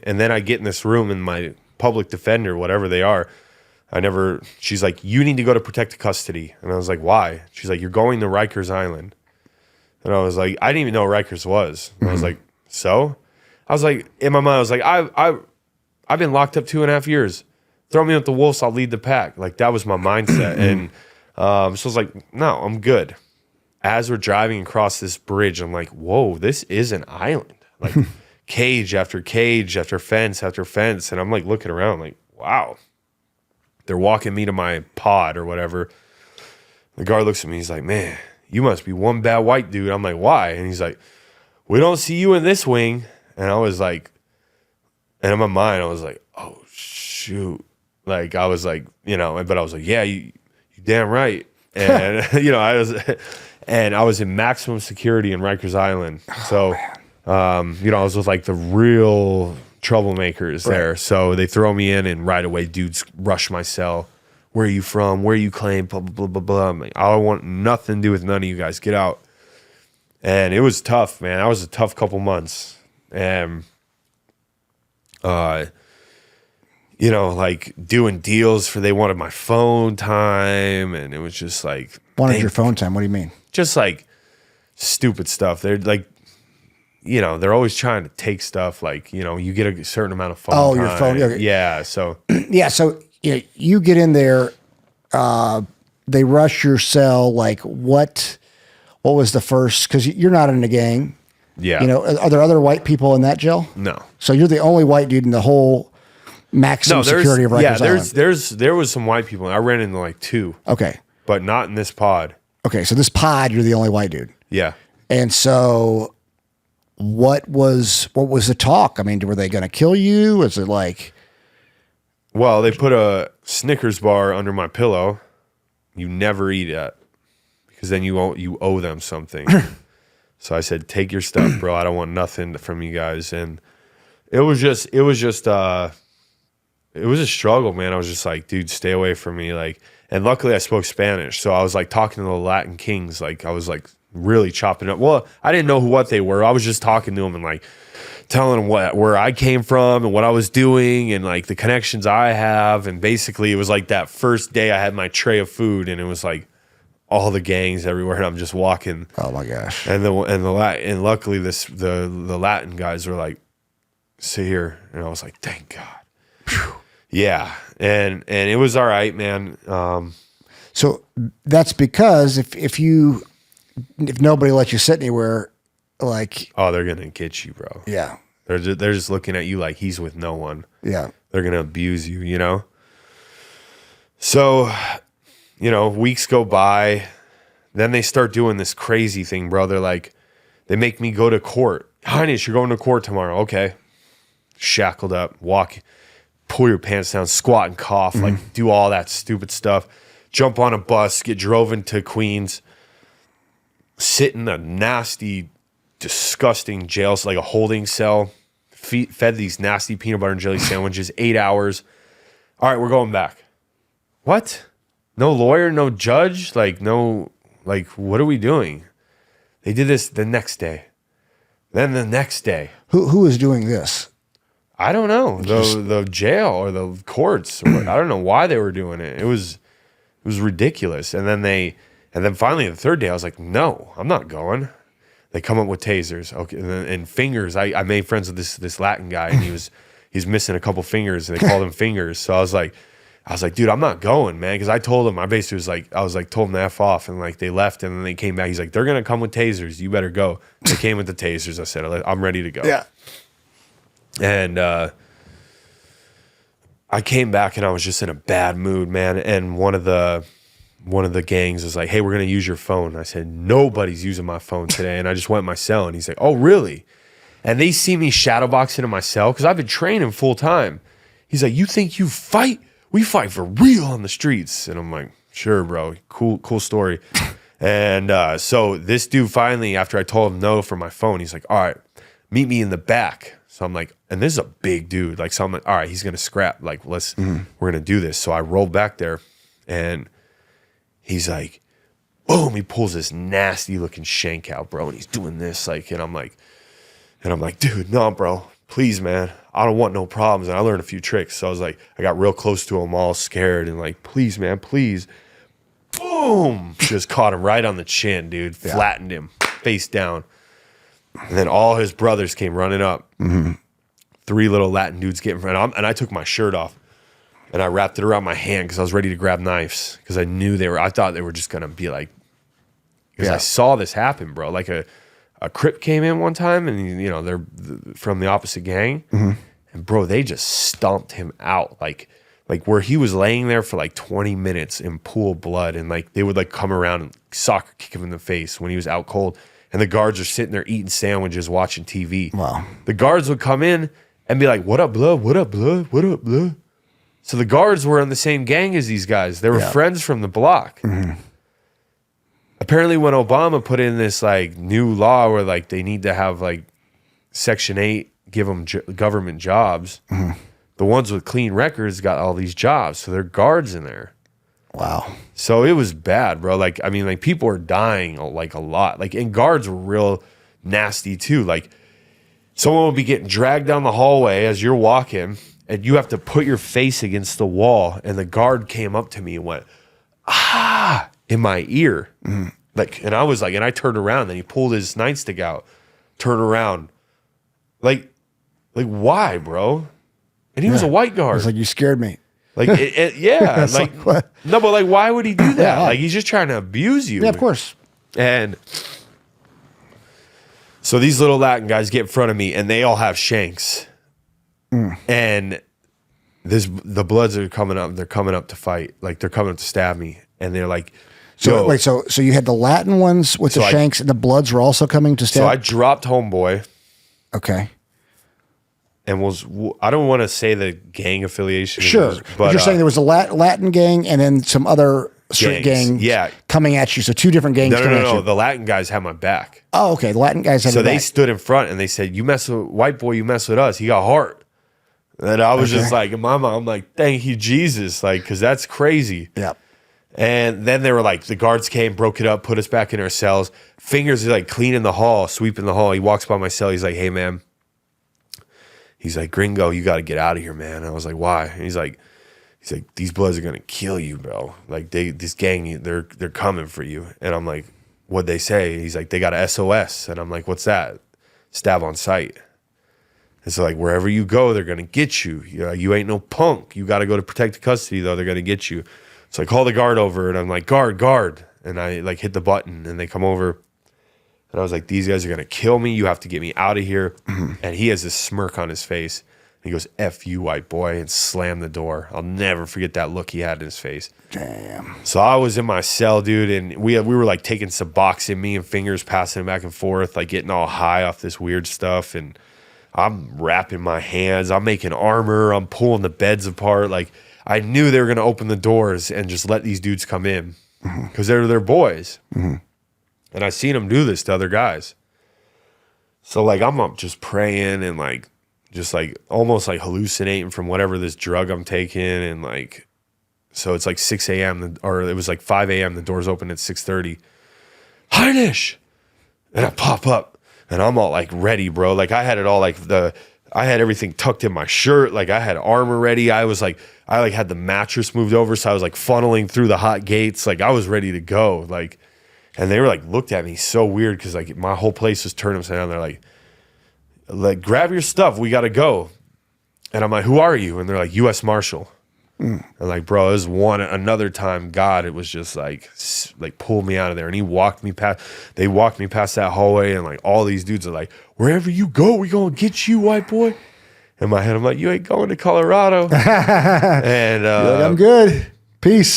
And then I get in this room and my public defender, whatever they are, she's like, you need to go to protective custody. And I was like, why? She's like, you're going to Rikers Island. And I was like, I didn't even know what Rikers was. And I was like, so? I was like, in my mind, I was like, I've been locked up 2.5 years. Throw me with the wolves, I'll lead the pack. Like, that was my mindset. And so I was like, no, I'm good. As we're driving across this bridge, I'm like, whoa, this is an island. Like, cage after fence after fence. And I'm like looking around like, wow. They're walking me to my pod or whatever. The guard looks at me. He's like, man, you must be one bad white dude. I'm like, why? And he's like, we don't see you in this wing. And I was like, and in my mind, I was like, oh, shoot. Like, I was like, but I was like, yeah, you damn right. And, I was in maximum security in Rikers Island. So, I was with like the real troublemakers there. So they throw me in and right away dudes rush my cell. Where are you from? Where you claim? Blah, blah, blah, blah, blah. I'm like, I want nothing to do with none of you guys. Get out. And it was tough, man. That was a tough couple months. And, like doing deals they wanted my phone time. And it was just like. Wanted your phone time? What do you mean? Just like stupid stuff. They're like, they're always trying to take stuff like, you get a certain amount of phone time. Oh, your phone. Okay. Yeah. So. Yeah. So you get in there, they rush your cell. Like what was the first, cause you're not in a gang. Yeah. Are there other white people in that jail? No. So you're the only white dude in the whole maximum security of Rikers Island. There was some white people. I ran into like 2. Okay. But not in this pod. Okay. So this pod, you're the only white dude. Yeah. And so what was the talk? I mean, were they going to kill you? Was it like, well, they put a Snickers bar under my pillow. You never eat it because then you owe them something. So I said, take your stuff, bro. I don't want nothing from you guys. And it was a struggle, man. I was just like, dude, stay away from me. Like, and luckily I spoke Spanish. So I was like talking to the Latin kings. Like I was like really chopping up. Well, I didn't know what they were. I was just talking to them and like telling them where I came from and what I was doing and like the connections I have. And basically it was like that first day I had my tray of food and it was like all the gangs everywhere and I'm just walking. Oh my gosh. And luckily the Latin guys were like, sit here. And I was like, thank God. Whew. Yeah. And it was all right, man. So that's because if nobody lets you sit anywhere, like, oh, they're gonna get you, bro. Yeah, they're just looking at you like he's with no one. Yeah, they're gonna abuse you, So, weeks go by, then they start doing this crazy thing, bro. They're like, they make me go to court. Heinisch, you're going to court tomorrow. Okay, shackled up, walk. Pull your pants down, squat and cough, like do all that stupid stuff. Jump on a bus, get drove into Queens, sit in a nasty, disgusting jail, like a holding cell, fed these nasty peanut butter and jelly sandwiches, 8 hours. All right, we're going back. What? No lawyer, no judge? Like, no, like, what are we doing? They did this the next day. Then the next day. Who is doing this? I don't know. The jail or the courts. I don't know why they were doing it. It was ridiculous. And then finally the third day I was like, no, I'm not going. They come up with tasers. Okay, and fingers. I made friends with this Latin guy and he's missing a couple fingers and they called him fingers. So I was like, dude, I'm not going, man. Because I told him, told him to F off and like they left and then they came back. He's like, they're gonna come with tasers. You better go. They came with the tasers. I said, I'm ready to go. Yeah. And I came back and I was just in a bad mood, man. And one of the gangs was like, hey, we're going to use your phone. I said, nobody's using my phone today. And I just went in my cell and he's like, oh, really? And they see me shadowboxing in my cell because I've been training full time. He's like, you think you fight? We fight for real on the streets. And I'm like, sure, bro. Cool story. And so this dude finally, after I told him no for my phone, he's like, all right, meet me in the back. So I'm like, and this is a big dude. Like, so I'm like, all right, he's going to scrap. Like, we're going to do this. So I rolled back there and he's like, boom, he pulls this nasty looking shank out, bro. And he's doing this, like, and I'm like, dude, no, bro, please, man. I don't want no problems. And I learned a few tricks. So I was like, I got real close to him, all scared, and like, please, man, please. Boom! Just caught him right on the chin, dude. Flattened him, face down. And then all his brothers came running up. 3 little Latin dudes getting in front. And I took my shirt off and I wrapped it around my hand because I was ready to grab knives because I knew I thought they were just going to be like, because I saw this happen, bro. Like a Crip came in one time and, you know, they're from the opposite gang. And, bro, they just stomped him out. Like where he was laying there for like 20 minutes in pool of blood. And like they would like come around and soccer kick him in the face when he was out cold. And the guards are sitting there eating sandwiches, watching TV. Wow. The guards would come in and be like, what up, blood? What up, blood? What up, blood? So the guards were in the same gang as these guys. They were friends from the block. Apparently when Obama put in this like new law where like they need to have like Section 8 give them government jobs, the ones with clean records got all these jobs. So they're guards in there. Wow. So it was bad, bro. Like, I mean, like people were dying like a lot. Like, and guards were real nasty too. Like someone would be getting dragged down the hallway as you're walking and you have to put your face against the wall. And the guard came up to me and went, ah, in my ear. Like, and I was like, and I turned around and he pulled his nightstick out, turned around. Like why, bro? And he was a white guard. It's like, you scared me. Like, yeah. like what? No, but like, why would he do that? Like, he's just trying to abuse you. Yeah, of course. And so these little Latin guys get in front of me and they all have shanks. And the Bloods are coming up. They're coming up to fight. Like, they're coming up to stab me. And they're like, so wait, so you had the Latin ones with the shanks and the Bloods were also coming to stab? So I dropped Homeboy. Okay. And I don't want to say the gang affiliation. Sure. But you're saying there was a Latin gang and then some other street gang coming at you. So 2 different gangs coming at you. No. The Latin guys had my back. Oh, okay. The Latin guys had your back. So they stood in front and they said, you mess with white boy, you mess with us. He got heart. And I was just like, in my mind, I'm like, thank you, Jesus. Like, because that's crazy. Yeah. And then they were like, the guards came, broke it up, put us back in our cells. Fingers are like cleaning the hall, sweeping the hall. He walks by my cell. He's like, hey, man. He's like, Gringo, you got to get out of here, man. And I was like, why? And he's like, these Bloods are going to kill you, bro. Like, this gang, they're coming for you. And I'm like, what'd they say? He's like, they got a SOS. And I'm like, what's that? Stab on sight. And so, like, wherever you go, they're going to get you. You ain't no punk. You got to go to protective custody, though. They're going to get you. So I call the guard over, and I'm like, guard. And I, like, hit the button, and they come over. And I was like, these guys are going to kill me. You have to get me out of here. And he has this smirk on his face. And he goes, F you, white boy, and slammed the door. I'll never forget that look he had in his face. Damn. So I was in my cell, dude, and we were like taking Suboxone, me and Fingers passing it back and forth, like getting all high off this weird stuff. And I'm wrapping my hands. I'm making armor. I'm pulling the beds apart. Like, I knew they were going to open the doors and just let these dudes come in because they're their boys. And I seen them do this to other guys. So, like, I'm up just praying and, like, just, like, almost, like, hallucinating from whatever this drug I'm taking. And, like, so it's, like, 6 a.m. or it was, like, 5 a.m. The doors open at 6:30. Heinisch! And I pop up. And I'm all, like, ready, bro. Like, I had it all, like, I had everything tucked in my shirt. Like, I had armor ready. I had the mattress moved over. So I was, like, funneling through the hot gates. Like, I was ready to go. Like, and they were, like, looked at me so weird because, like, my whole place was turned upside down. They're like, grab your stuff. We got to go. And I'm like, who are you? And they're like, U.S. Marshal. And, like, bro, it was another time, God, it was just, like pulled me out of there. And they walked me past that hallway. And, like, all these dudes are like, wherever you go, we going to get you, white boy. In my head, I'm like, you ain't going to Colorado. And like, I'm good. Peace.